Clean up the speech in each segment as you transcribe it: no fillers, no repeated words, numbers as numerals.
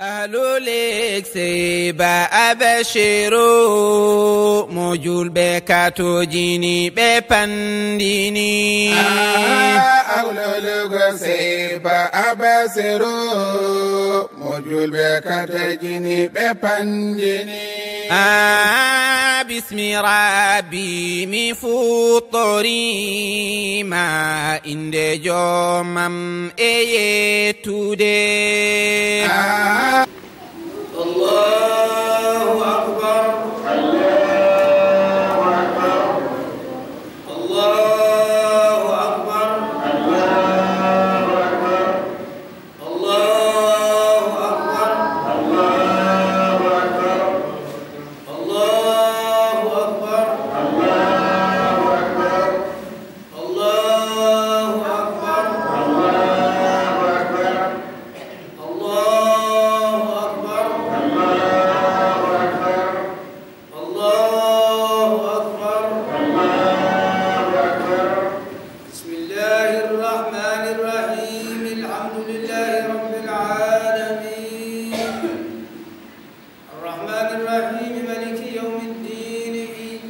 أهل لك سيبا أبشروا مجول بكاتو جيني بپنديني أهل لك سيبا أبشروا مجول بكاتو جيني بپنديني بسم ربي مفطري ما إند جومم إيتودي الله أكبر الله أكبر الله أكبر الله أكبر الله أكبر الله أكبر الله أكبر الله أكبر الله أكبر الله أكبر الله أكبر الله أكبر الله أكبر الله أكبر بسم الله الرحمن الرحيم الحمد لله رب العالمين الرحمن الرحيم مالك يوم الدين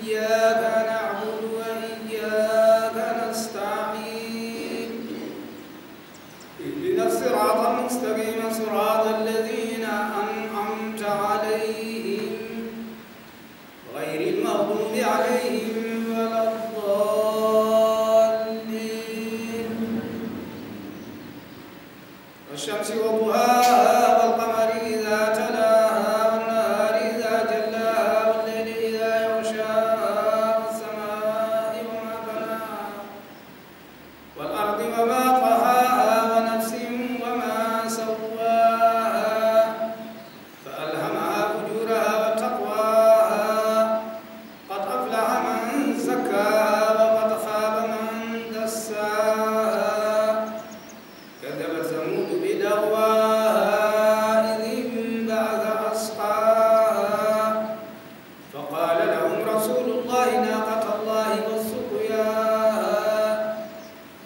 إياك نعبد وإياك نستعين اهدنا الصراط المستقيم صراط الذين أنعمت عليهم غير المغضوب عليهم ولا الضالين والشمس وضحاها والقمر إذا تلاها والنهار إذا جلاها والليل إذا يغشاها والسماء وما بناها والأرض وما طحاها ونفس وما سواها فألهمها فجورها وتقواها قد أفلح من زكاها وقد خاب من دساها كذبت ثمود بدعواها إذ انبعث أشقاها فقال لهم رسول الله ناقة الله وسقياها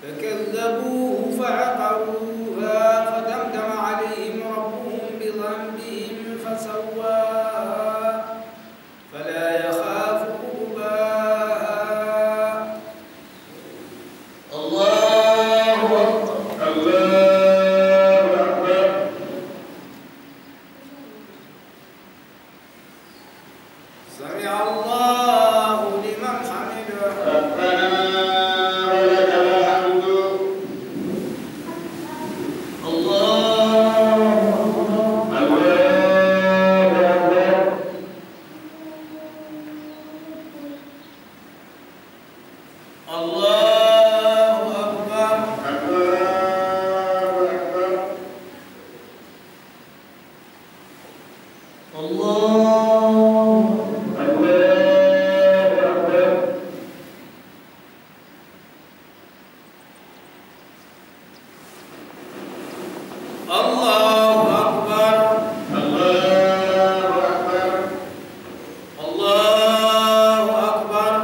فكذبوه فعقروها فدمدم عليهم ربهم بذنبهم فسواها فلا يخاف عقباها الله أكبر الله أكبر سمع الله لمن حمده ربنا ولك الحمد الله الله أكبر الله أكبر الله أكبر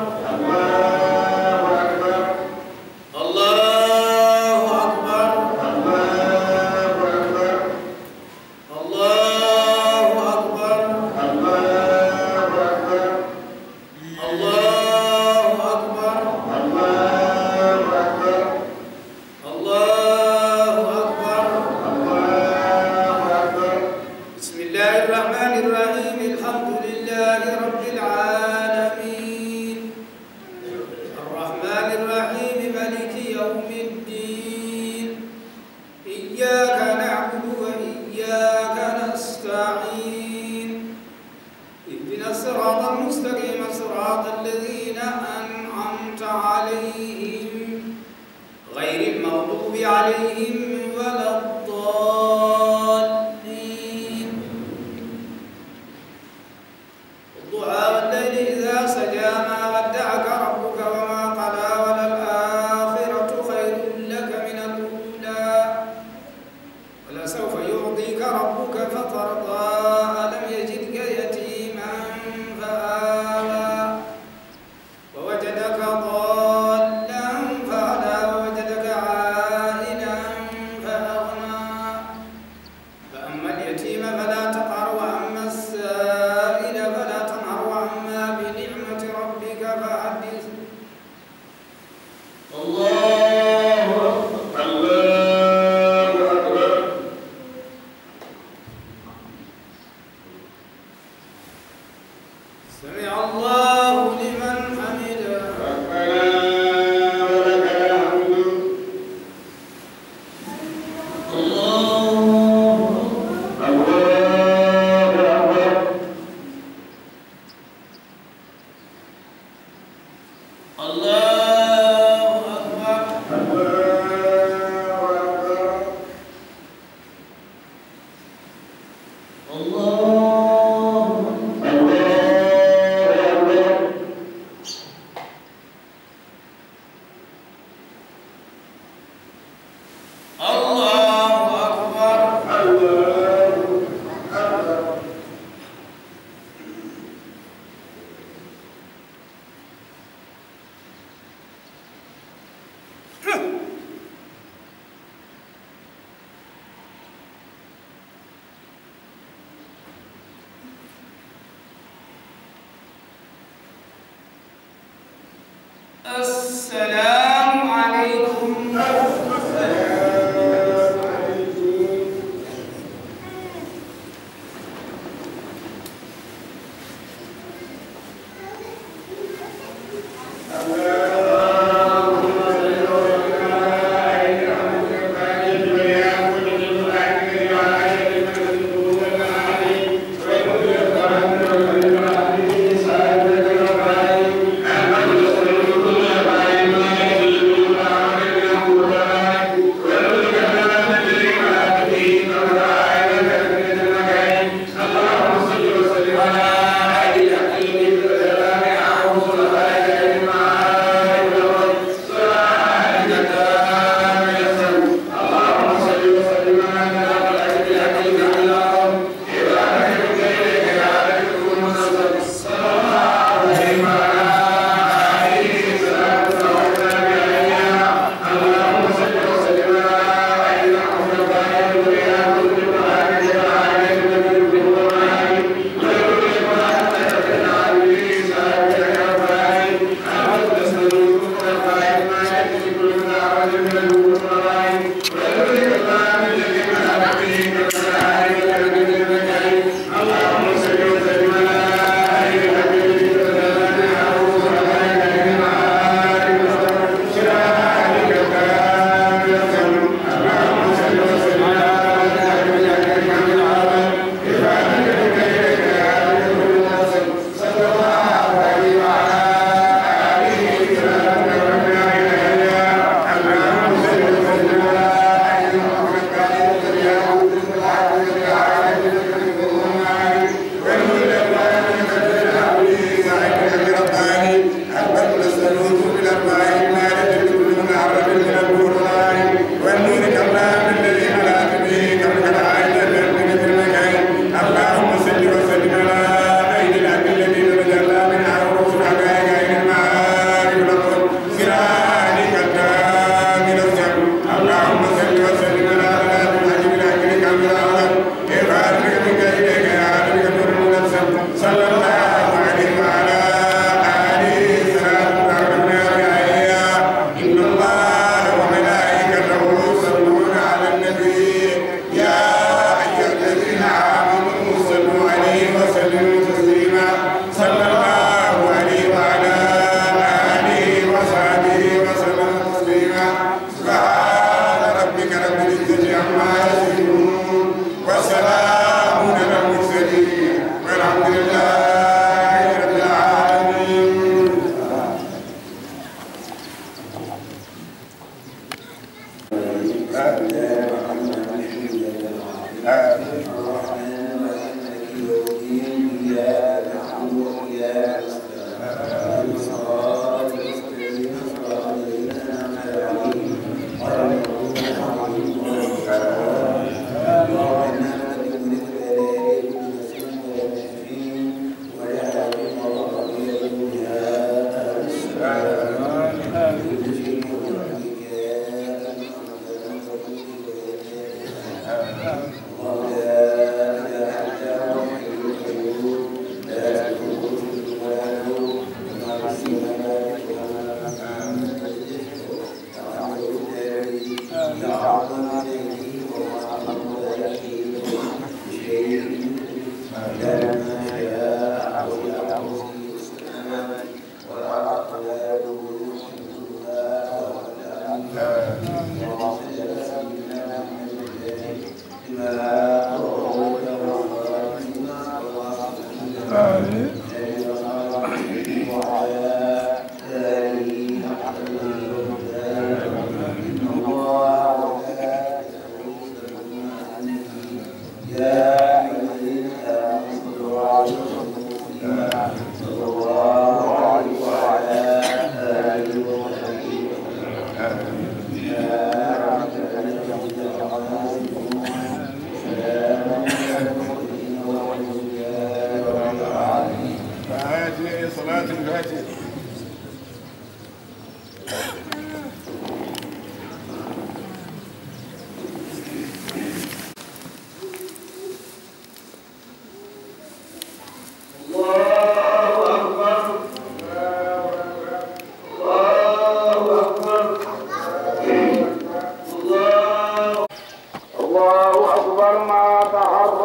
الله أكبر الله أكبر الله أكبر الله أكبر بسم الله الرحمن الرحيم الحمد لله رب العالمين الرحمن الرحيم مالك يوم الدين إياك نعبد وإياك نستعين اهدنا الصراط المستقيم صراط الذين أنعمت عليهم غير المغضوب عليهم ولا الضالين الضحى فلا تقهر وأما السائل فلا تنهر وأما بنعمة ربك فحدث. الله أكبر الله أكبر. سمع الله لمن حمده. ربنا ولك الحمد. الله أكبر. الله أكبر. السلام عليكم.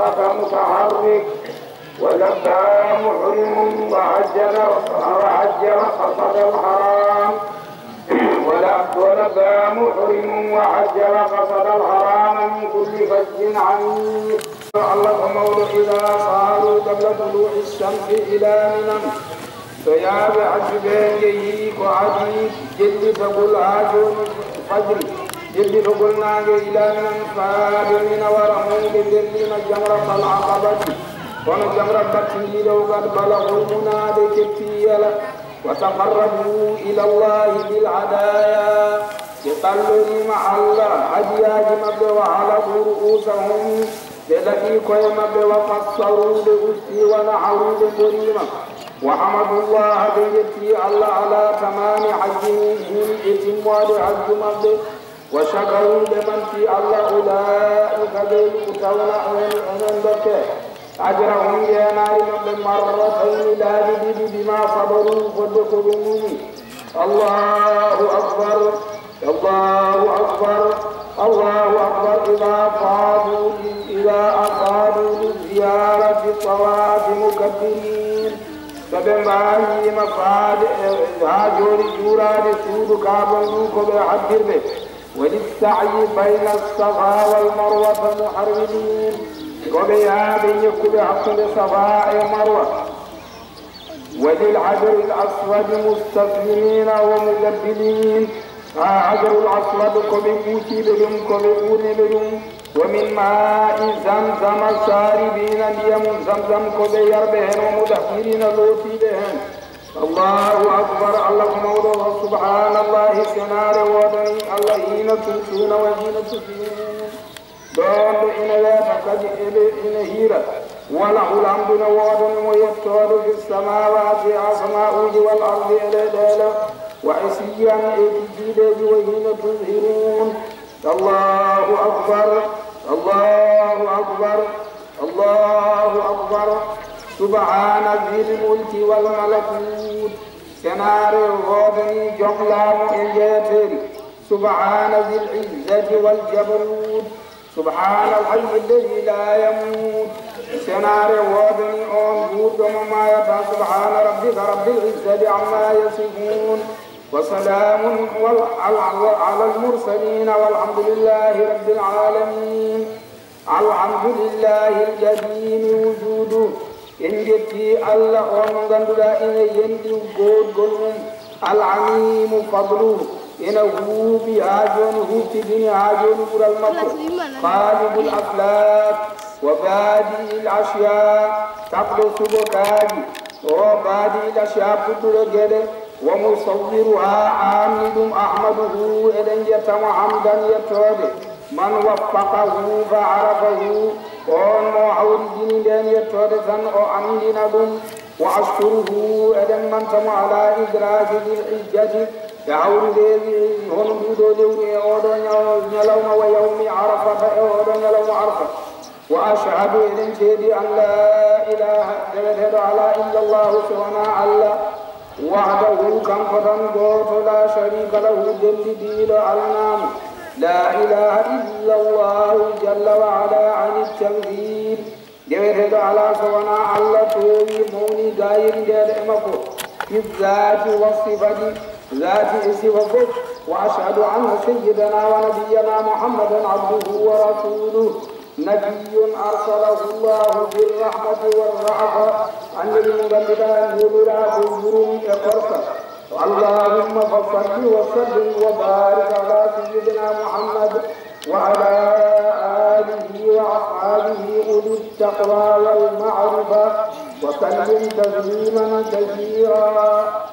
وحرك متحرك ولبى محرم وحج قصد الحرام ولبى محرم وحج قصد الحرام من كل فج عميق. اللهم إذا صاروا قبل طلوع الشمس إلى منى فيا بعجبين يهيك وعجيب جل فقل عاجون فجر جل فقلنا إلى من فادمين ورمون بالذين جمرة العقبة ونجمرة التنجيل وقد بلغوا المنادي كتيلا وتقربوا إلى الله بالعدايا يقلوا مع الله حجياج مبدأ وعلقوا رؤوسهم بلقي كوي وقصروا لأستي ونحروا لقريمة وحمدوا الله بيتي الله على تمام حجه من إتموال حج مبدأ وشكروا لمن في الله أولئك بيكتون أمن بكي أجرهم ينال من مرتين لا جديد بما صبروا صدقوا بالمؤمن. الله أكبر الله أكبر الله أكبر. إذا أصابوا للزيارة الطواف مكبرين فبمباهي مفاد هاجور جورا لسود كابلوك بحجر به وللسعي بين الصفا والمروة محرمين وبهذا يكون حق صفاء مروة وللعجر الأسود مستسلمين وملبلين. عجر الأسود كبيوتي بهم كبيون بهم ومن ماء زمزم شاربين اليم زمزم كبير بهم ومدخلين لوتي بهم. الله أكبر. اللهم الله سبحان الله سنار ودني اللهين تنسون وحين تسلمون دون إن لا تقد إن هيرا وله الحمد نواد ويفتوى في السماوات أسماء والأرض إلى دالا وعسيا إتجيد وحين تظهرون. الله أكبر الله أكبر الله أكبر. سبحان ذي الملك والملكوت سنار الغادني جملة إنجاتر. سبحان ذي العزة والجبروت. سبحان الحي الذي لا يموت سنار الغادني أنبوت وما يفعل. سبحان ربك رب العزة عما يصفون وسلام على المرسلين والحمد لله رب العالمين. الحمد لله القديم وجوده إن جتي الله ونغندلا إن يندي قولهم العميم فضله إنه بهاجونه في دين هاجون المكر خالق الأفلاك وبادئ الأشياء تقل سبكاجي وبادئ الأشياء فتلقل ومصورها عامل أحمده إذن يتم حمدا يتوب من وفقه فعرفه وأن معود دين يتوب أمنهم وأشكره إذن من تم على إدراك الحجة يعود الذي هنبود لوني أودن يلوم ويوم عرفة أودن يلوم عرفة. وأشهد إذن شهدي أن لا إله إلا الله سبحانه الله وحده كم فتن قوت لا شريك له جل دين النام. لا إله إلا الله جل وعلا عن التمثيل جل على سبحانه الله توي موني غير دائمكو في الذات والصفة ذات صفته. وأشهد أن سيدنا ونبينا محمدا عبده ورسوله نبي أرسله الله بالرحمة والرأفة أن المغلبان يبرع الجروم كفرسة. اللهم فصل وسلم وبارك على سيدنا محمد وعلى آله وأصحابه أولي التقوى والمعرفة وسلم تسليما كثيرا.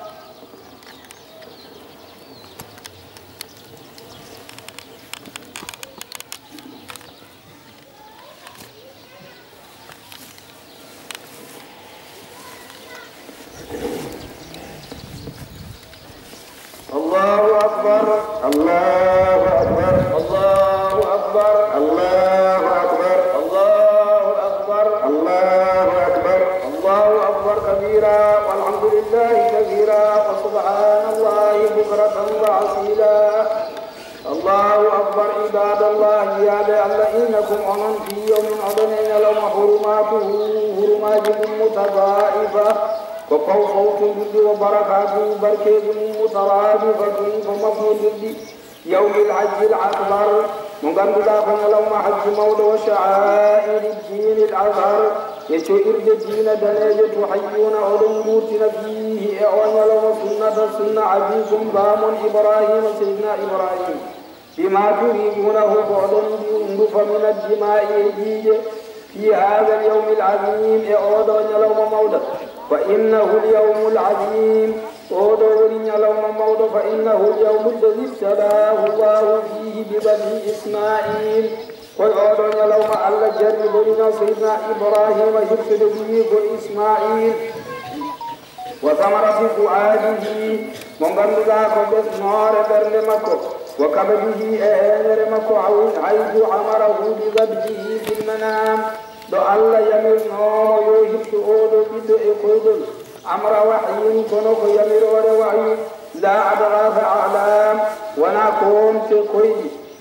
الله أكبر الله أكبر الله أكبر الله أكبر الله أكبر الله أكبر الله أكبر كبيرا والحمد لله كثيرا وسبحان الله بكرة وأصيلا. الله أكبر عباد الله يا الله إنكم أمن في يوم أضنين لو حرماته حرمات متضاعفة وقو صوت الجد وبركاته بركة مترادفة فمفهوم الجد يوم الحج الأكبر مغند داخل لهم حج مولى وشعائر الدين الأزهر يشعر الدين دنيا تحيون علموتنا فيه أعوان لهم سنة عبيكم بام إبراهيم سيدنا إبراهيم بما تريدونه بعضا بأنف من الدماء يجيج في هذا اليوم العظيم أعوان لهم مولى فإنه اليوم العظيم أودورين لهم مولى فإنه اليوم الذي ابتلاه الله فيه ببني إسماعيل والأودورين لهم ألا جرب لنا سيدنا إبراهيم يرسل به إسماعيل وثمرة فؤاده من ذاك بسنار برنمكو وكبده أهنرمكو حيث عمره بذبحه في المنام دو الله يمر نوم يوهب أودو بدو إقودل أمر وحي كنوك يمر وحي لا أدغاث أعلام ونقوم تقوي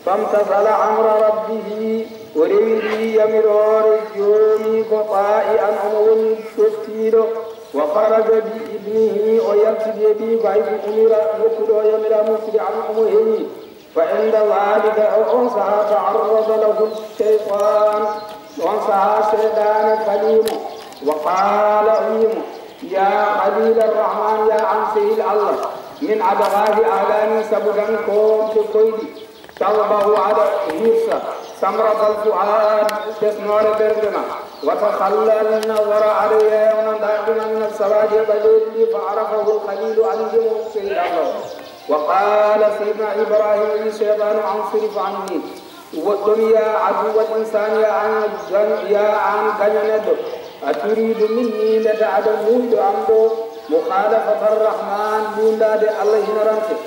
فامتثل أمر ربه ورمي يمر الجومي قطائعا أمون تفتيل وخرج بابنه ويبتدي به بعيد أمير يقول ويمر مسرعا أمه فعند ذلك أنسها تعرض له الشيطان وانسها شيطان خليل وقال عيم يا خليل الرحمن يا عنسي الله من عدغاه أعلاني سبقا كوم تقيدي طلبه على هيرسا سمرة الفؤاد تسنور بردنا وتخلى النظر عليه ونندعنا من السراج بليل فعرفه الخليل عن جموع الله وقال سيدنا إبراهيم الشيطان انصرف عني والدنيا عدو الإنسان يا عن كنند أتريد مني لتعدمون عمدو مخالفة الرحمن من داد الله نرمته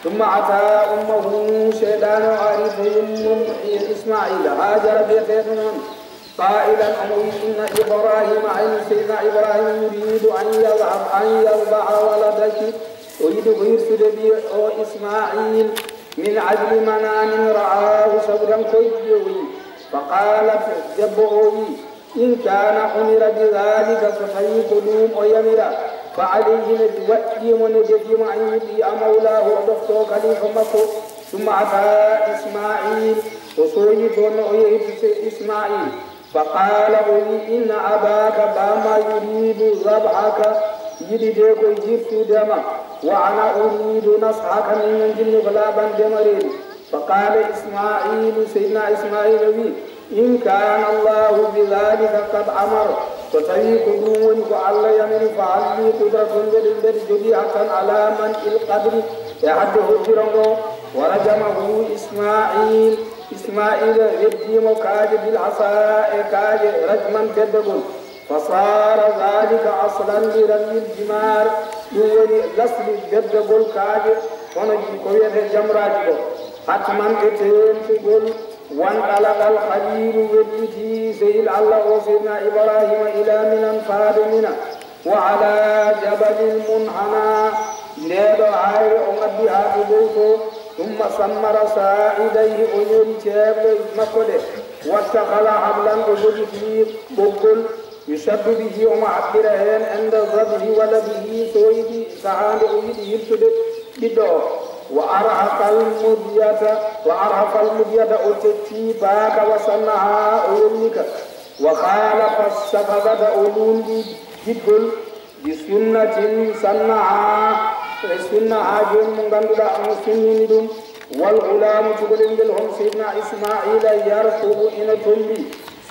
ثم أتى أمه شيطان عارفهم إسماعيل هاجر بيتهم قائلا أموي إن إبراهيم عين سيدنا إبراهيم يريد أن يرضع ولدك ويريد يرسل بي إسماعيل من عجل منام رآه صبرا كيدوي فقالت جبعوي إن كان أمر بذلك فسيقولون ويمر فعليه نتوئي ونجدي أن يطيع مولاه ودفتو خليفة مكو ثم أتى إسماعيل وصويت ونعيه إسماعيل فقال أولي إن أباك باما يريد ذبحك يريدك يجيب دما وأنا أريد نصحك من جن غلابا دمرين فقال إسماعيل سيدنا إسماعيل إن كان الله بذلك قد أمر فتريك دون فعل يمن فعلي قدرة جديعة على من القدر يحده فرنه ورجمه إسماعيل يبدي مكاج بالعصا كاج رجما كدبل فصار ذلك أصلا لرمي الجمار يولي لسل كدبل كاج ونجي كوية جمراجه حتما اتين تقول وانطلق الخليل يبتي سيل الله وسيدنا إبراهيم إلى من فاد منا وعلى جبل المنحنى ليدو عاير أمدها ببوتو ثم سمر ساعديه أيون تيب مكده واتخذ حبلا أجد فيه بقل يشد به ومعبرهن عند ضبه ولده سويد سعاد أيد يبتد بدو وأرهق المدية أتتي باك وصنعها أولنك وخالف السفقة أولون جدل بسنة صنعها سنة جن من غندلا مسنين والغلام تقولين لهم سيدنا إسماعيل يرفض إن تنبي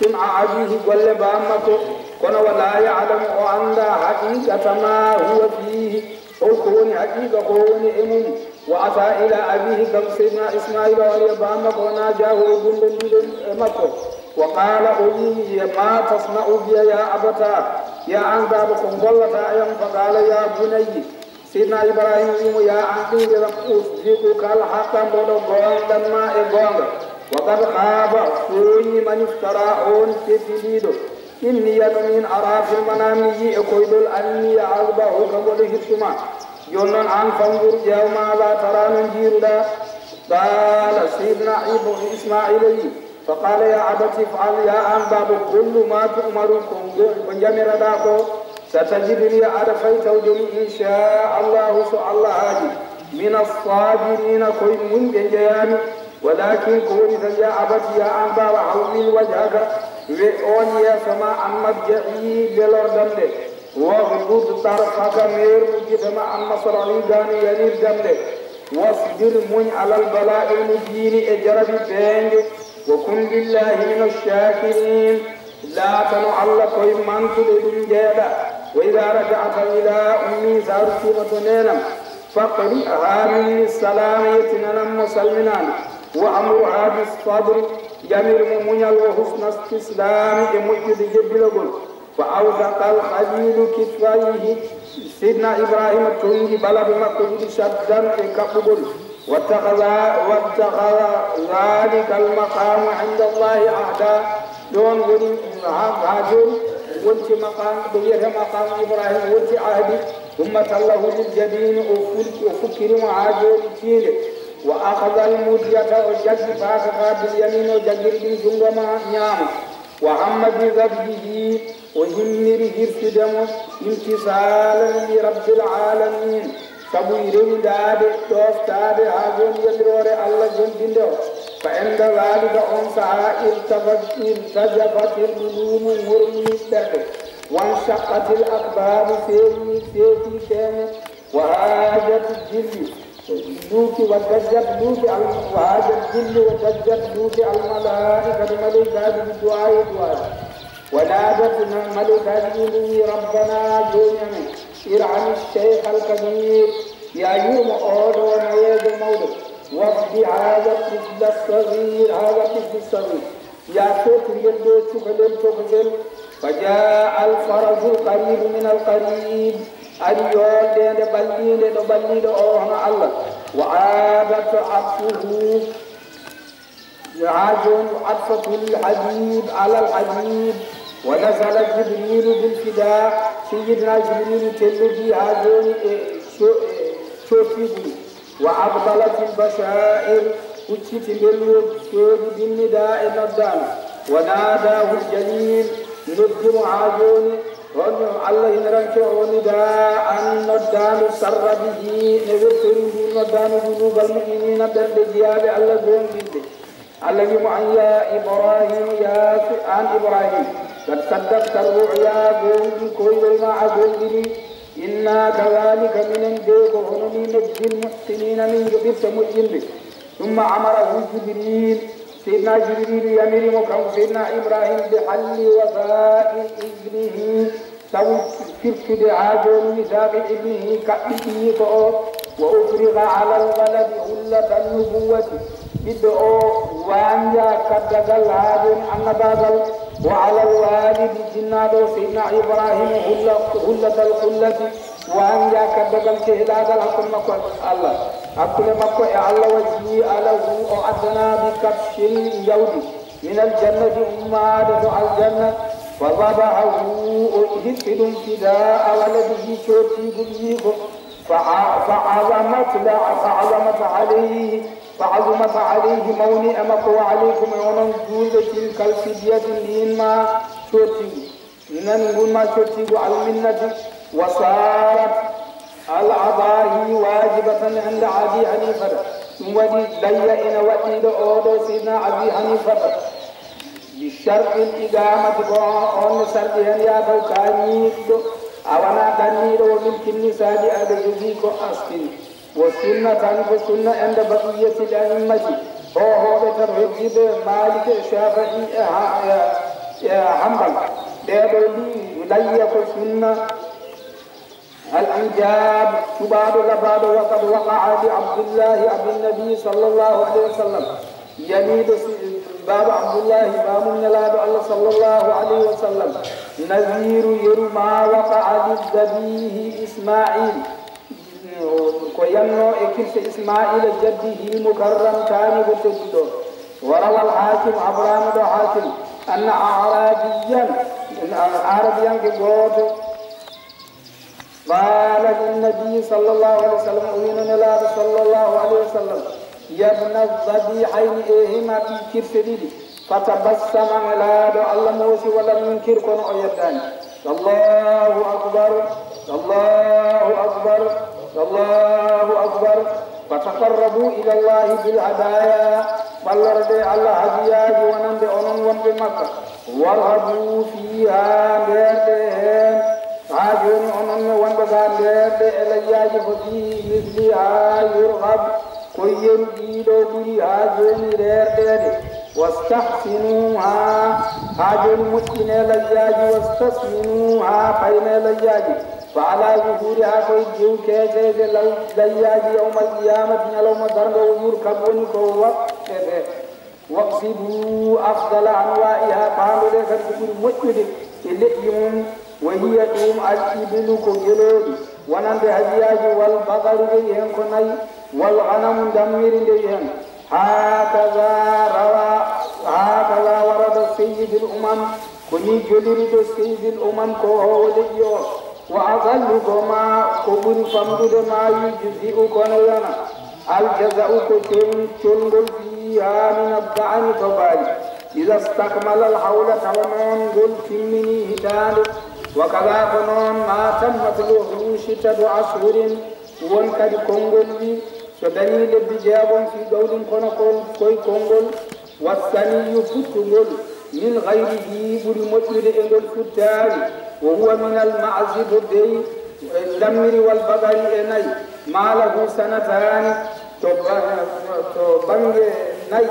سمع أبيه قل بامك كن ولا يعلم أن حقيقة ما هو فيه وكون حقيقة كون إمم وأتى إلى أبيه كم سيدنا إسماعيل وليبامك وناجاه وقل مكو وقال أبيه ما تصنع بي يا أبتا يا أنبابكم والله أيام فقال يا بني سيدنا إبراهيم يا عمي لم أصدقك الحق مدغون لما إغوان وقد خاب سوي من افتراءون تفيدو إني من أرى في المنام يأكل أني أصبحك ولهتما يونان عن فانظر يوم لا ترى من جيرنا قال سيدنا إسماعيل فقال يا أبت افعل يا أن باب كل ما تؤمركم وجمر داكو ستجدني أدفيت وجمي إن شاء الله سؤال الله هادي من الصابرين كوي من جيامي ولكن كوني يا أبت يا أن باب حولي وجهك وأن يا سما أن مرجعي للأردن واغضض طرفك مير جسما أن مصرعي داني ينير دمد واصبر من على البلاء المبين اجرب بينج وكن بالله من الشاكرين لا تنعل كوي من تدين جيدا وإذا رجعت إلى أمي سارسيمة نينم فقرئها من السلام يتنن مسلمنان وأمرها بالصبر جمير ممنيل وحسن استسلام يمجد جبلغل فأوثق الخليل كتفيه سيدنا إبراهيم تنجي بلد مكة شدا كقبل واتخذ ذلك المقام عند الله عهدا دون ولي هاجر ولت مقام بير مقام إبراهيم ولت عهدي ثم تله للجبين وفكر معاجر تيل وأخذ المدية وجد فاخذ باليمين وجد بالجنوة نعم وعم بذبحه وهمره ارتدم امتثالا لرب العالمين سبويرين داد توفتاد هاجون يمرور الله جندو فعند ذلك أنسى ارتجفت القلوب مرمية وانشقت الأقدام سيفي كان وهاجت الجل لوك وتجت لوك وهاجت الجل وتجت لوك الملائكة ملائكة بالدعاء ونادت ملكته ربنا جونيا ارحم الشيخ الكبير يا يوم أول ونياد المولد وفد هذا الطفل الصغير يا شكر يلدو تخزل فجاء الفرج القريب من القريب اليوم لين بلين أوهنا الله وعادت عطفه يعاجون عطفة الحبيب على الحبيب ونزل جبريل بالفداء سيدنا جبريل تلدي هاجون شوفيه وعبدلت البشائر وجت بالوجود بالنداء الندان وناداه الجليل ندم عاجون الله ينرنك ونداء الندان سر به نذكر الندان ذنوب المؤمنين بالجياب الله جون بالله الذي معي يا إبراهيم يا عن إبراهيم قد صدقت الرؤيا قوم كل ما أقول إنا كذلك من الديك ونمي نجزي المحسنين من جبر سمجين ثم أمره جبريل سيدنا جبريل يمر مكان سيدنا إبراهيم بحل وفاء ابنه سوى كرك دعاجون ميثاق ابنه كأبنه وأفرغ على الولد هلة النبوة بدء وانجا كدغل هادن النباغل وعلى الوالد جنادو سيدنا إبراهيم هلة الخلة وانجا كدغل كهداغل حكم مكو الله حكم مكو الله وجهي له أعدنا بكبش اليود من الجنة أمادة الجنة وضبعه هفل فداء ولده شوتي بليه فعظمت عليه موني أمك وعليكم يوم جودة تلك الفدية لما شوتي ننقل ما شوتي على المنة وصارت العضاء واجبة عند أبي حنيفة ودي ليئن وإيد أودو سيدنا أبي حنيفة بالشرط الإقامة بأن سرطها يا بوكانيد أولا دنيد وملك النساء أدجزيك أسكن والسنة عند بقية الأئمة هو بترهيب مالك الشافعي حنبل بيدولي وليك سنة الأنجاب تباد لباد وقد وقع لعبد الله عبد النبي صلى الله عليه وسلم يميد باب عبد الله باب من الله صلى الله عليه وسلم نذير يرمى وقع للذبيه إسماعيل ويمنو إكلس إسماعيل جده مكرم كان بتجده وروى الحاكم عبران دو حاكم أن عربيا كبوت قال للنبي صلى الله عليه وسلم أمين الله صلى الله عليه وسلم يا ابن الذبيحين إيهما في كرسدي فتبسم ملاد الله موسى ولم ينكر كون أيدان الله أكبر الله أكبر الله أكبر فتقربوا إلى الله بالهدايا فالرد على هدياج ونند أنن بمكة وارغبوا فيها بيردهم عاجون أنن وانبغان بيرد إلياج ففي مثلها يرغب كير جيدو بي عاجون بيرد واستحسنوها عاجون مسكين إلياج واستسمنوها بين إلياج فعلى ظهورها كوي جيو كيسي لو دياج يوم القيامة يلوم درنو يركبون كوة واقصدوا أفضل أنواعها قالوا لك تقول مجد إليهم وهي يوم الإبل كجلود ونند هدياج والبقر ليهم كني والغنم دمير ليهم هكذا ورد سيد الأمم كني جلد سيد الأمم كوهو ليو وأقلكما كبر فمدد ما يجزئ كنيانا الجزاء كتن تنقل فيها من الضعن تبالي إذا استكمل الحول تونون قل كمني هدال وكذا كنون ما تمت له 6 أشهر وانكد كونغول بي فدليل بجاب في قول كنقول كوي كونغول والثاني فتنقل من غيره برمتل إنجل فتالي وهو من المعزب الدي الدمر والبقر إني ما له 2 سنين تبنج ني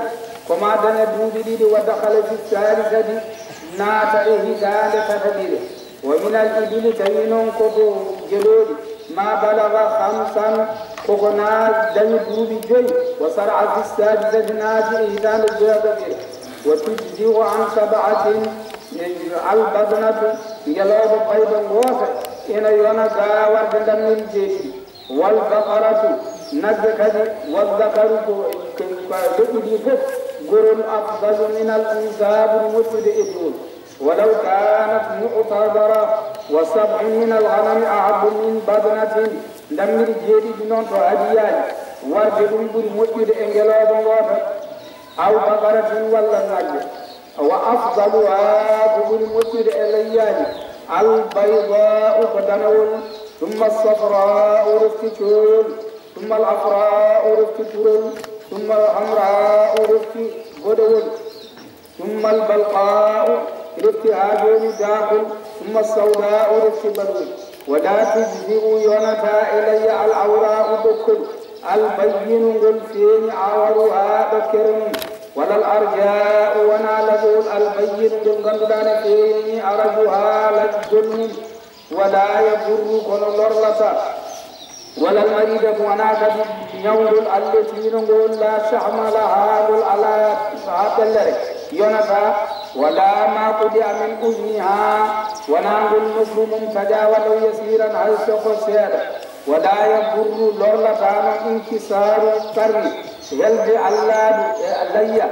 كما دنا دوبي ودخل في الثالثة نات إهدال تفدير ومن الإبل تينون كبو جلود ما بلغ 5 كوكنا دني دوبي جوي وسرع في السادسة نات إهدال الجوابير وتجزئ عن 7 البدنة يلوب قيدا غوث إن يونا ورد دم الجيش والبقرة نجكد والذكر كدي فك قرن أفضل من الأنساب المتدئون ولو كانت معتبرة و7 من الغنم أعب من بدنة دم الجيش بنون هديان ورجل بالمتد إنجلاب غوث أو بقرة ولا نجد وأفضلها قبل المسجد إليان البيضاء فدنول ثم الصفراء رفتشول ثم الأفراء رفتشول ثم الحمراء رفتشول ثم البلقاء رفتهاجون داخل ثم السوداء رفتبرول ولا تجزئ يونتا إلي العوراء دكل البين غلفين عورها بكرم ولا الأرجاء ونالذول البين غلغندان فيني أرجها لجلهم ولا يضر كل لرلة ولا المريضة وناكد يولد التي نقول لا شحم لها على صحاب اللري يونتا ولا ما قدع من أذنها ونقول نصر ممتدى ولو يسيرا هل سوف سيادة ولا يضر لرلة انكسار القرن يلجي اللي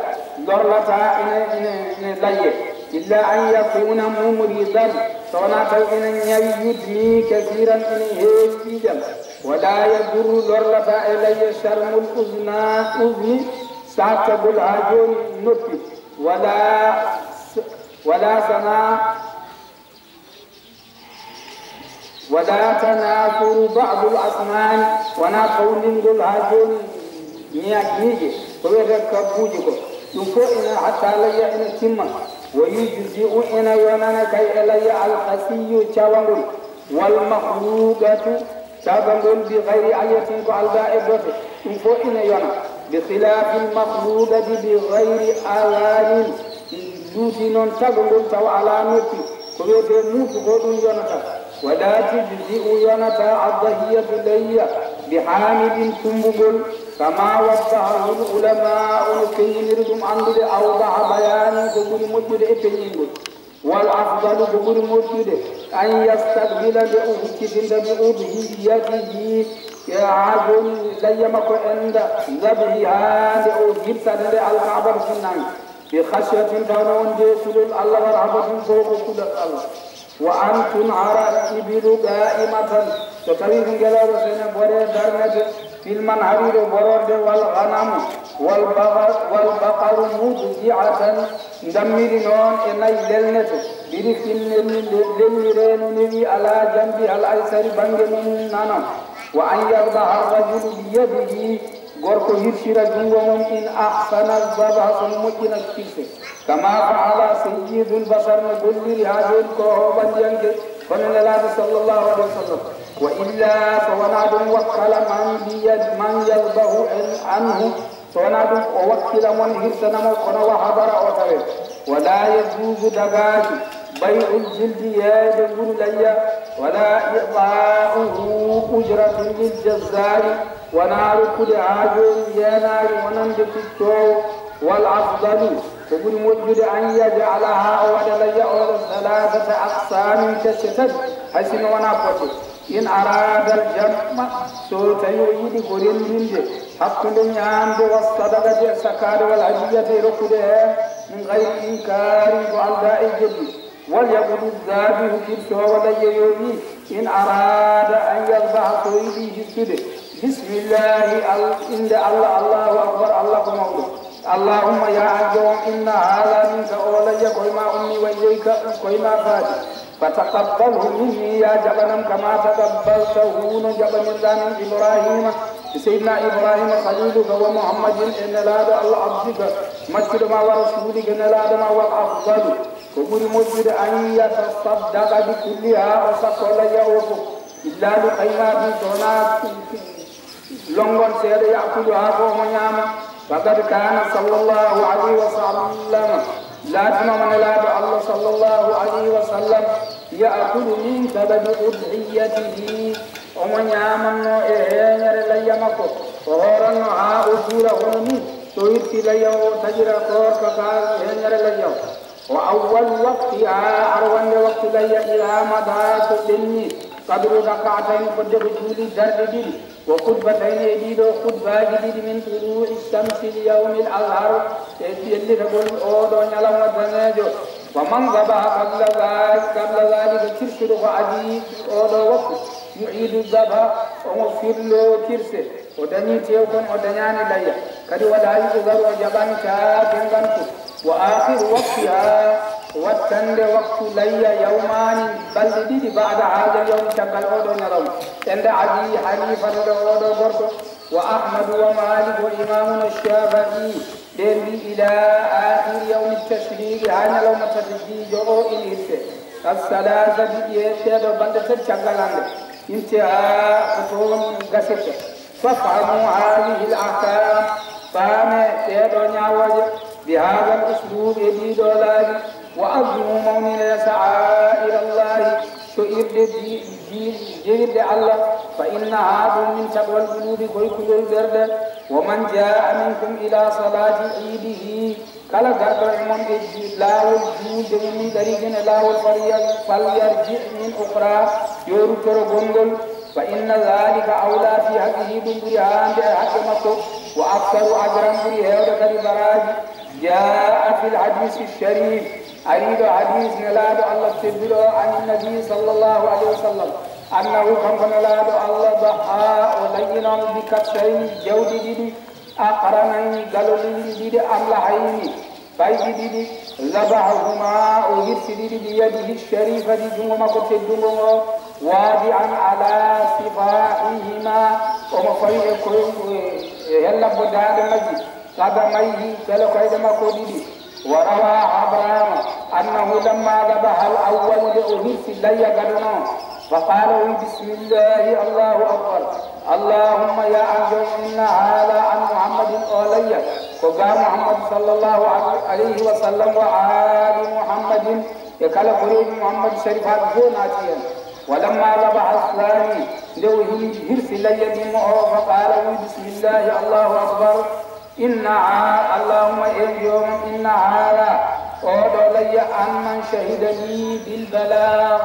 لرلة إن لي إلا أن يكون ممرضا صنعت إن يدني كثيرا إن هيجا ولا يضر لرلة إلي شرم الأذن ساتب الهاجون نطي ولا سنا ولا تنافر بعض الأسنان ونقول نقول هاجون نيجي ويرك بوجكو يفوئنا حتى لا ينتم ويجزئ إن يوننا كي إلي الخسي تشاوانغول والمخلوقة تشاوانغول بغير آية كالبائبة يفوئنا يونا بخلاف المخلوقة بغير آيان يوتينون تشاوانغول تو على نوتي كويرك نوتي قولون يونتا ولا تجزئ يونتا الضهية لي بحامد تنبغل كما وضعه العلماء كي نردم عند أوضح بيان كبر مجد إبنين والأفضل كبر مجد أن يستقبل بأهكسن بأضهيته عاجل ليمك عند ذبحها لأهكسن الكعبة سنان بخشية تنون جيسل الله ورحمة فوق كل الله وأن تنعر الإبل قائمة تتريد جلال سنة بوري درنة في المنهر برود والغنم والبقر مضجعة دمر نون إني للنت برفن للمرين نبي على جنبها الأيسر بنج من نانا وأن يرضع الرجل بيده غوركو هيرشيرا جنگوم إن أحسن الذبح سمجنا الكيسة كما فعل سيد البشر نقول هذه الكهوبان ينجي فمن الله صلى الله عليه وسلم وإلا فوناد وكل من يذبح عنه فوناد وكل من هرسنا مكنا وحضر أوتره ولا يجوز دغاج بيع الجلد يدور ليا ولا إعطاؤه أجرة للجزار ونار كل عاجل ينار ونندك التو والأفضل تقول موجود أن يجعلها أولا ليا أولا 3 أقسام كستد حسن ونافته إن أراد الجمع سوت يريد قرين منه حق النعام والصدقة السكار والعجية ركضها من غير إنكار وعلداء الجديد وليقل الذابح كرسه ولا يريد إن أراد أن يذبح صيده السد بسم الله إن الله أكبر الله مولى اللهم يا عجوم إن هذا منك أولي كويما أمي وإليك كويما فاتي فتقبله مني يا جبنم كما تقبلته جبن الله من إبراهيم سيدنا إبراهيم خليلك ومحمد إن لا الله عبدك مسجد ما ورسولك إن لا ما والأفضل كبر مسجد أن يتصدق بكلها وسقل يوفق إلا لقيما بنتنا لونغون سيد يأكلها ومنياما فقد كان صلى الله عليه وسلم لا تمام لا الله صلى الله عليه وسلم يأكل من كبد أضحيته ومنياما إهينير ليمكو وهورنها أجوره تويت ليو تجرى كور كقال إهينير ليو وأول وقتها أروان وقت لي إلى مدى تدني قدر ركعتين قد رجولي درد دي وخطبتين يديد وخطبة جديد من طلوع الشمس اليوم الأظهر يلي تقول أودون يلم ودنجو ومن ذبح قبل ذلك كرسل وعديد أودو وقت يعيد الذبح ومغفر له كرسل ودني تيوكم ودنياني ليا كدي ولا يذر وجبان كاتنغنكو وآخر وقتها واتند وقت لي يومان بل بعد هذا اليوم شغل أودو نرون عند أبي حنيفة أودو برضو وأحمد ومالك وإمامنا الشافعي دين إلى آخر يوم التشريق هانا لو متفجي جو إليس الثلاثة يتدو بند تشغلان انتهاء فتون غسك فافهموا هذه الأحكام فانا يدو نعوج بهذا الأسلوب يديد الله وأظلموا مؤمن يسعى إلى الله شئر جيد الله فإن هذا من تقوى القلوب كل البرد ومن جاء منكم إلى صلاة عيده كلا درد من لا والجود من طريق لا فليرجع من أخرى يورتر غنغل فإن ذلك أولى في حقه بالبرهان بحق مكتوب وأكثر أجرا برهان كالبراج جاء في الحديث الشريف أريد حديث نلاد الله تبلو عن النبي صلى الله عليه وسلم أنه كم نلاد الله ضحى ولينا بكتشين جود دي أقرنين قالوا دي أملحين باي دي ذبحهما وهرس دي بيده الشريفة دي جمع كتب واضعا على صفائهما ومفريق يلا بداد المجد قدميه كلو كيدما كودي وروى أبراهيم أنه لما ذبح الأول لأهيس لي قدنا فقال بسم الله الله أكبر اللهم يا أنجو إن هذا عن محمد أولي وقال محمد صلى الله عليه وسلم وآل محمد يقال قريب محمد شريفات ناتيا ولما ذبح الثاني لأهيس لي فقال بسم الله الله أكبر اللهم اليوم إن هذا أودولي أن من شهد لي بالبلاغ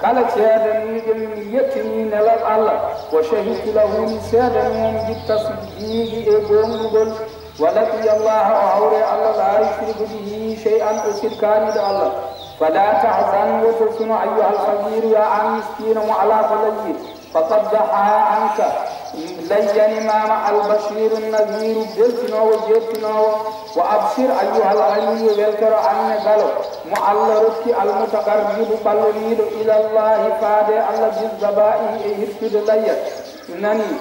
قال شهدني بالنيتني نلال الله وشهدت له شهدني بالتصديق إبن ولقي الله وعوري الله لا يشرك به شيئا أشركان الله فلا تحزن وتحزن أيها الخبير يا عم مسكين وعلى قليل فقد ضحى عنك لين مع البشير النذير بلتنو وجيتنو وأبشر أيها الغني ويذكر عن قالوا معلرك المتقرب بالريد إلى الله فادي الذي الزبائي يهتد لي إنني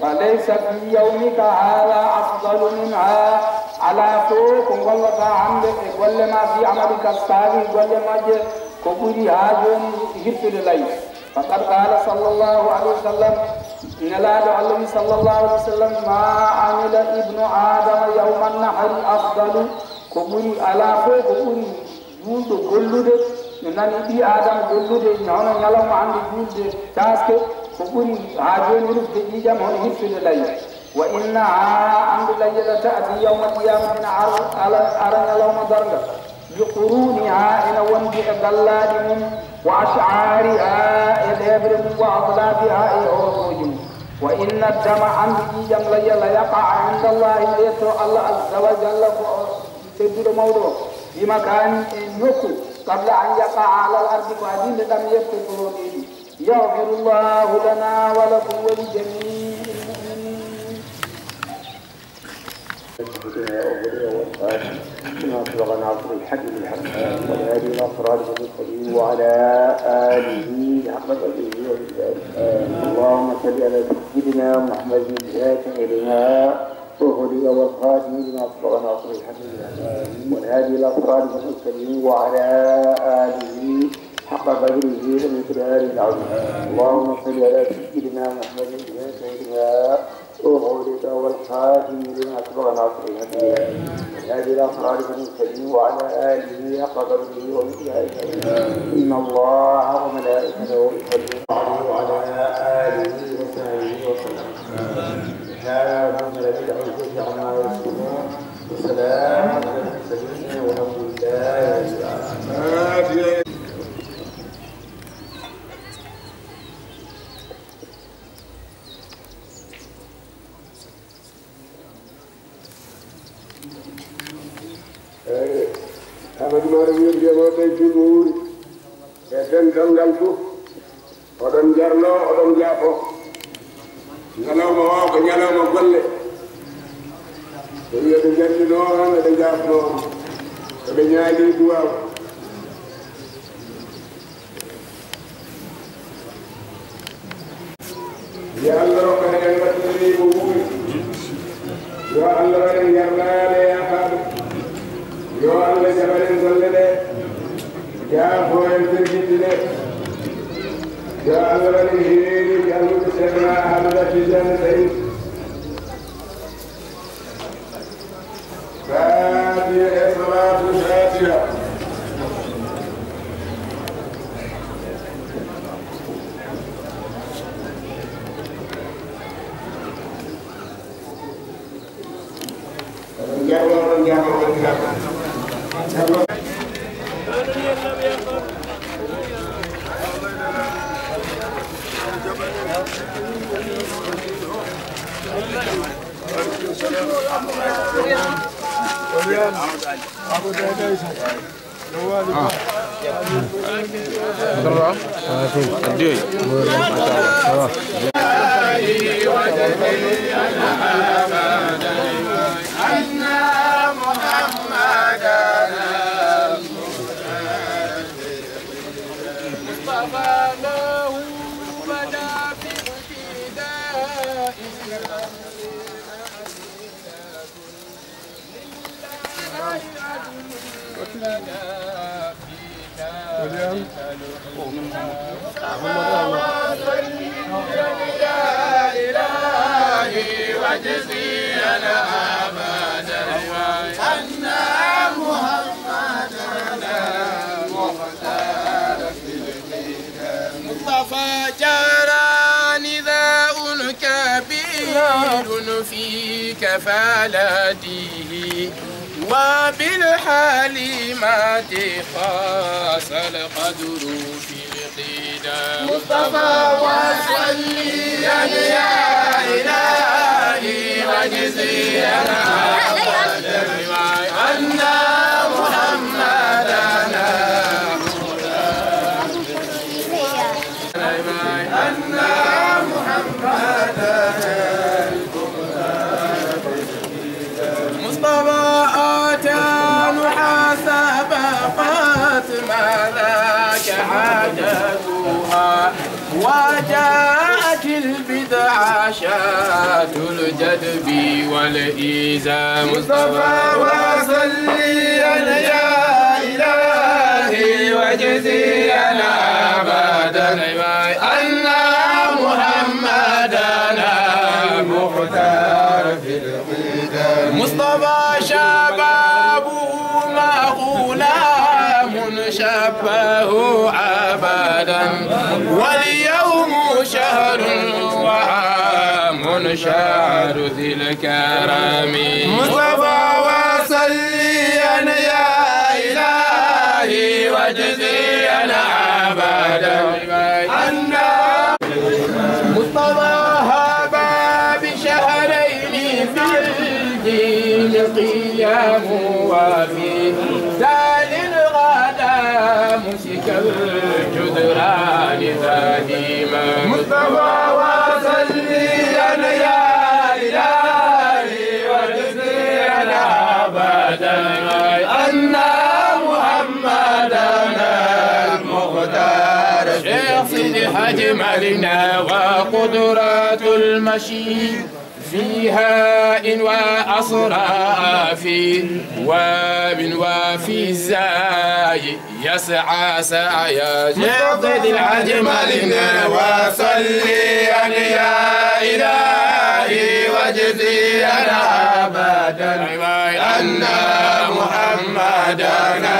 فليس في يومك هذا أفضل منها على فوق والله عندك ولا ما في عملك السابق ولا ما كبري هاجون يهتد لي فقد قال صلى الله عليه وسلم إن لا عليه صلى الله عليه وسلم ما عمل ابن آدم يوم النحر أفضل كبري على فوق كبري جود كله نحن في آدم كله نحن يلوم عند جود تاسك كبري هاجون يرفع جيجا من يفعل لي وإنها عند لي تأتي يوم القيامة أرى يلوم درجة بقرونها إن وندي أقلادهم وأشعارها إذابرهم وأضلافها إيهوهم وإن الدم عند جيجا لا يقع عند الله يسر الله عز وجل سيد موضوع بمكان يكو قبل أن يقع على الأرض فهذه لم يفتقرون يغفر الله لنا ولكم ولجميع المؤمنين. كما سبقنا عبد الحق بالحق والهادي الى صراط المستقيم وعلى اله حق قدره ومقداره. اللهم صل على سيدنا محمد الفاتح لما أغلق والخاتم لما سبقنا عبد الحق بالحق والهادي الى صراط المستقيم وعلى اله حق قدره ومقداره العظيم. اللهم صل على سيدنا محمد الفاتح لما أغلق والخاتم لما سبقنا عبد الحق هذه الأسرار المستقيم وعلى آله حق قدره ومقداره إن الله وملائكته يصلون عليه وعلى آله وصحبه وسلم. هذا من الذي يحدث عما يصفون وسلام على المرسلين والحمد لله رب العالمين. Ahmadu Maram yëpp jaboote jumhur e dental fof oɗon jarno oɗon jaafo ñalawma o ko ñalawma golle so wiyeɓe jallino on eɓe jaafno eɓe ñaali duwaw yo Allah rokkane en wattini ko wuuri yo Allah waɗen yarnaade yaakaɓe yo Allah jabalen golle ɗe jaafo en firjidde ɗe yo Allah waɗen heeri jalluɓe Seydina Ahmada Tijani Saïd Fatiha e salatul Fatiha. في كفالته وبالحليمات خاص القدر في القدام مصطفى وصلي يا إلهي وجزينا أن محمدنا أن محمدنا عددها وجاءت البدع شاة الجدب والإيزا مصطفى وصليا يا إلهي وجزينا أبدا أن محمدنا مختار في القدم مصطفى شبابه ما غلام شبه عبدا واليوم شهر وعام شهر ذي الكرم مصطفى وصليا يا إلهي وجزينا أبدا أن مصطفى هبا بشهرين في الدين قيام وفي دال الغدا مسك الجدران ذهيما مصطفى وصليا يا إلهي وجزينا أبدا أن محمدنا المختار شيخ سيدي الحاج مالنا وقدرات المشي فيها إن وأصراف ومن وفي الزاي يسعى سعيا جد العجمالنا وصليا يا إلهي وجزينا أبدا أن محمدنا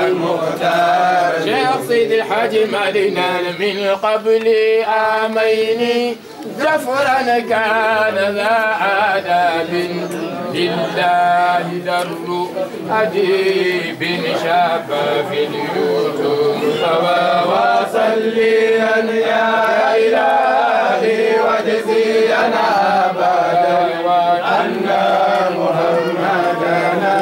المختار شيخ سيدي الحاج مالنا من قبل عامين جفرا كان ذا آداب لله در أديب شاب في اليوتيوب وصليا يا إلهي وجزينا أبدا أن محمدنا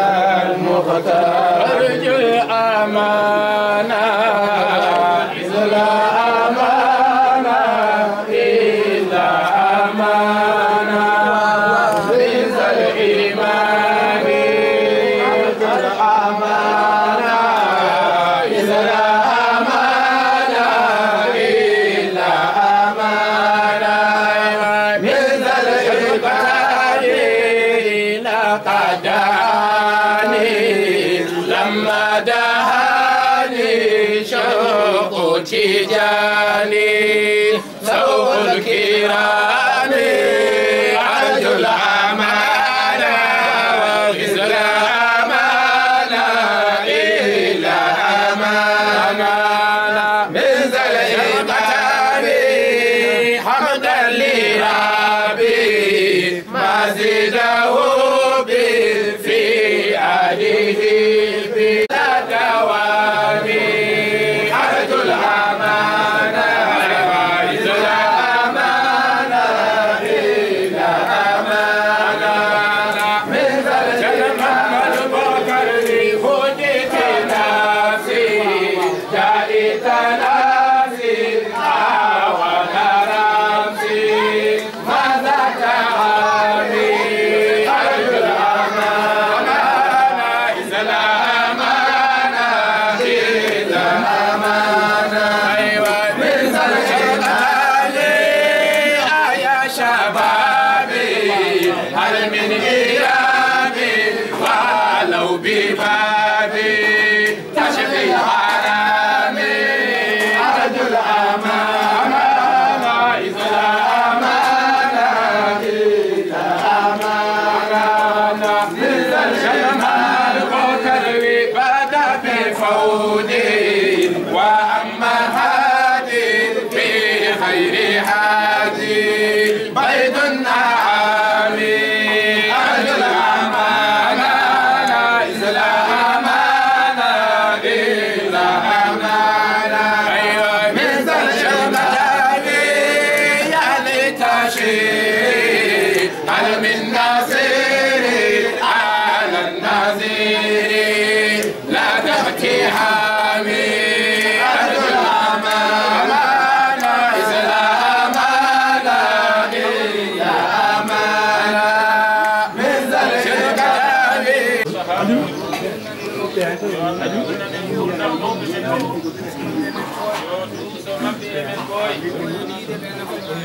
المختار أرجو الأمانة إذ لا تجاني سوق الكرام عرج الأمانة وغزل الأمانة إلى أمانة من ذا الإقام حمدا لربي ما زيده في عليه بلا دوامي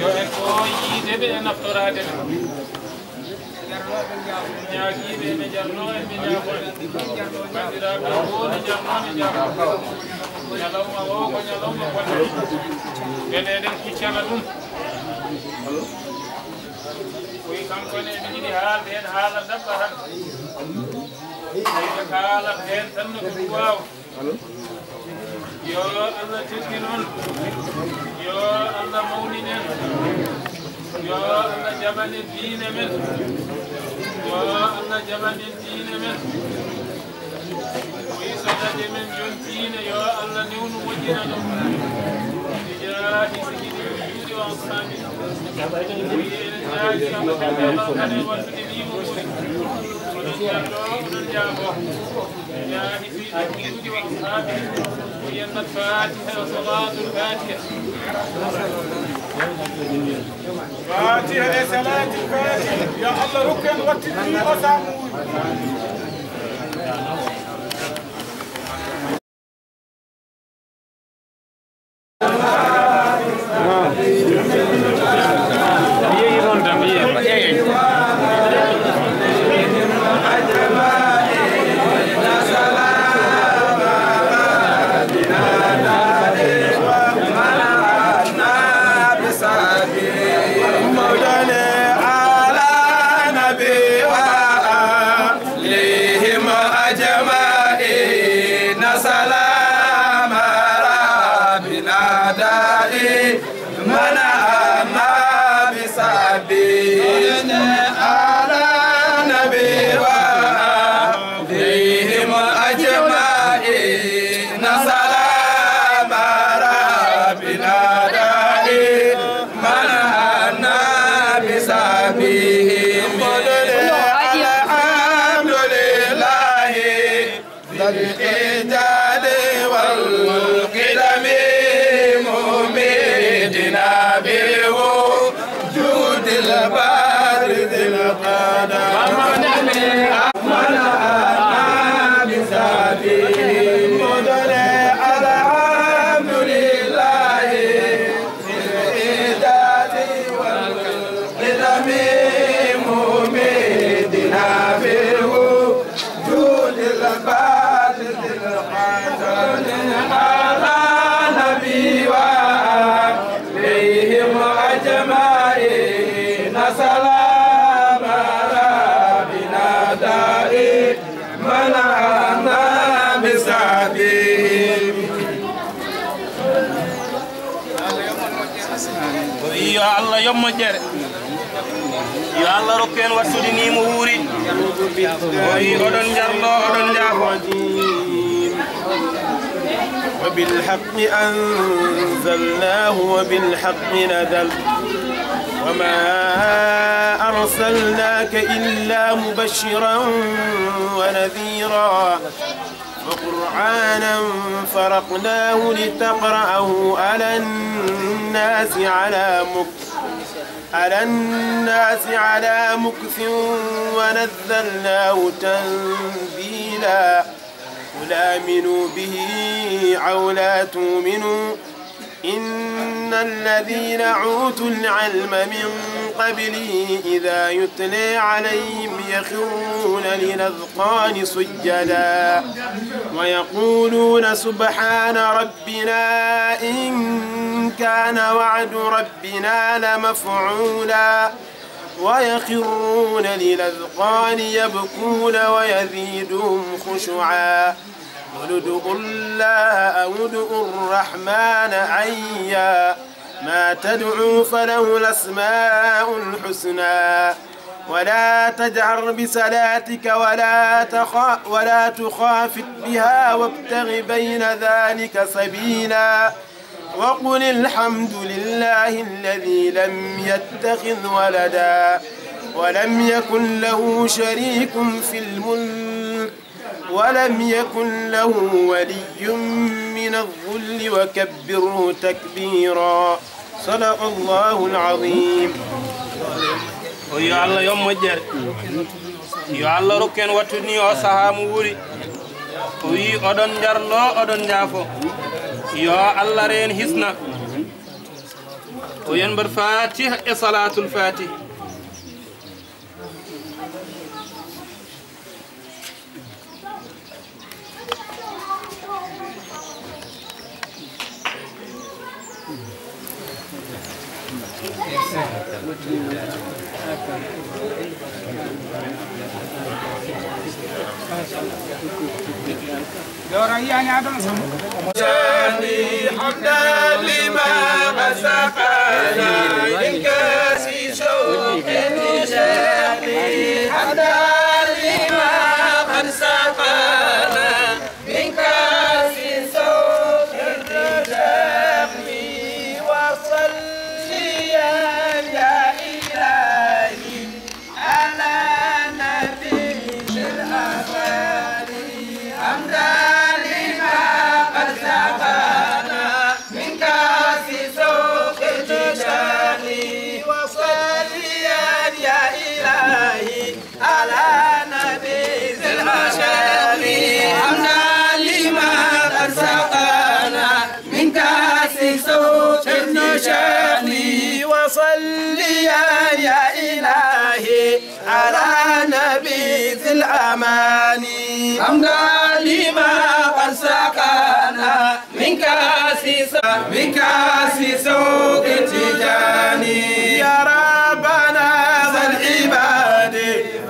yo en ko yiideɓe e naftorade ɓe ñaagiiɓe ɓe jarno en ɓe ñaagoen bandiraɓe fof ne jarno ne jaago ñalawma o ko ñalawma bonde beele eɗen kuccana ɗum koye kankone eɓe jiɗi haalde hen haala dabba tan ɓe kaalat hen tan no ko waw yo Allah teddin on yo Allah mawninen yo Allah jaɓanen diine men yo Allah jaɓanen diine men koye sodade men jontiine yo Allah newnu moƴƴina ɗum jaahi sigiɗi juuɗe on sami koye enen jaagi Allah kane wattude wimo ɓuri oɗon jallo oɗon jaabo jaahi sigiɗi juuɗe on sami ويما الفاتحة وصلاة الفاتحة فاتحة صلاة الفاتحة يا الله ركن واتني وسامون yo Allah yommo jere yo Allah rokken wattude ni mo wuuri oyi oɗon jarlo oɗon jaafo وبالحق أنزلناه وبالحق نزل وما أرسلناك إلا مبشرا ونذيرا وقرآنا فرقناه لتقرأه على الناس على مكث ونزلناه تنزيلا قل آمنوا به أو لا تؤمنوا إن الذين أوتوا العلم من قبله إذا يتلى عليهم يخرون للأذقان سجدا ويقولون سبحان ربنا إن كان وعد ربنا لمفعولا ويخرون للأذقان يبكون ويزيدهم خشوعا قل ادعوا الله أو ادعوا الرحمن أيا ما تدعوا فله الأسماء الحسنى ولا تجهر بصلاتك ولا تخافت بها وابتغ بين ذلك سبيلا وقل الحمد لله الذي لم يتخذ ولدا ولم يكن له شريك في الملك ولم يكن له ولي من الذل وكبره تكبيرا صدق الله العظيم ويا الله يوم مجر يا الله ركن واتني وسهام وري وي أدن جرلو أدن جافو يا الله رين حسنا وينبر فاتحة صلاة الفاتحة حمدا لما مسقنا من كاس شوق شاقي حمدا لما قد سقانا من كاس شوق شاقي وصليا يا إلهي على نبي الأغاني حمدا لما قد سقانا من كاس سوق الجاني وصليا يا إلهي على نبي الأشاني حمدا لما قد سقانا من كاس سوق الجاني وصليا يا إلهي على نبي الأماني حمدا لما قد سقانا من كاس سوق التجاني يا ربنا ذا العباد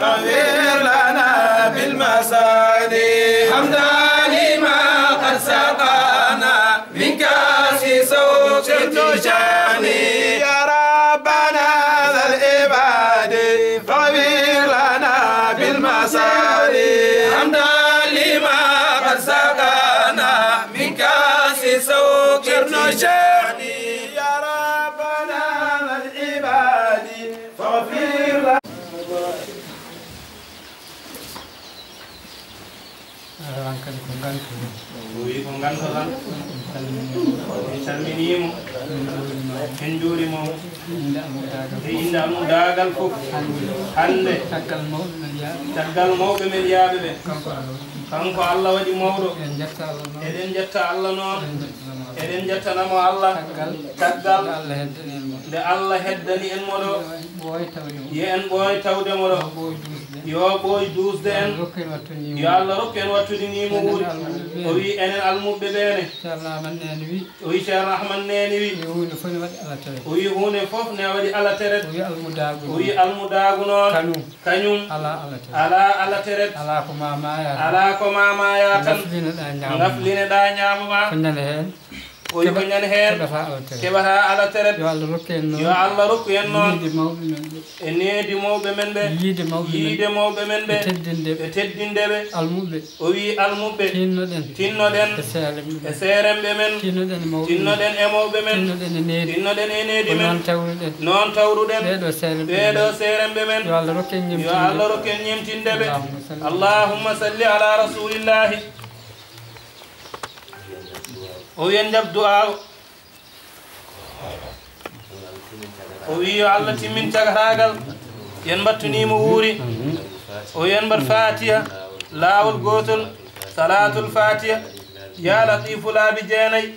غفر لنا بالمسادي حمدا لما قد سقانا من كاس سوق التجاني يا ربنا ذا العباد غفر لنا بالمسادي حمدا لما قد سقانا من كاس سوق التجاني يا ربنا ذا العباد فاغفر لنا ko gantoɗan en calminimo en juurimo e inde almum daagal fof hande caggal mawɓe men yaaɓe ɓe kanko Allah waɗi mawɗo eɗen jetta Allah noon eɗen jettanamo Allah caggal nde Allah heddani en moɗo yo en ɓooy tawdemo ɗo yo ɓooy duusde en yo Allah rokku en wattude ni mo wuuri o wi enen almuɓe ɓeene o wi Ceerno Rahman neni wi o wi hunde fof ne waɗi ala teret o wi almudaagu noon kañum ala ala teret ala ko mamaya tan gaflineɗa ñamama o wi ko ñande heen keɓata ala teret yo Allah rokku en noon e needi mawɓe men ɓe yiide mawɓe men ɓe e teddinde ɓe o wi almuɓe tinnoɗen e seeremɓe men tinnoɗen e mawɓe men tinnoɗen e needi men noon tawruɗen ɓeeɗo seeremɓe men yo Allah rokken ñemtinde ɓe allahumma salli ala rasulillahi o wi en jab du'a o wi yo Allah timmin cagatagal yen battunimo wuuri o yen mbat fatiha laawol gotol salatul fatiha ya latifu laabi jeenayi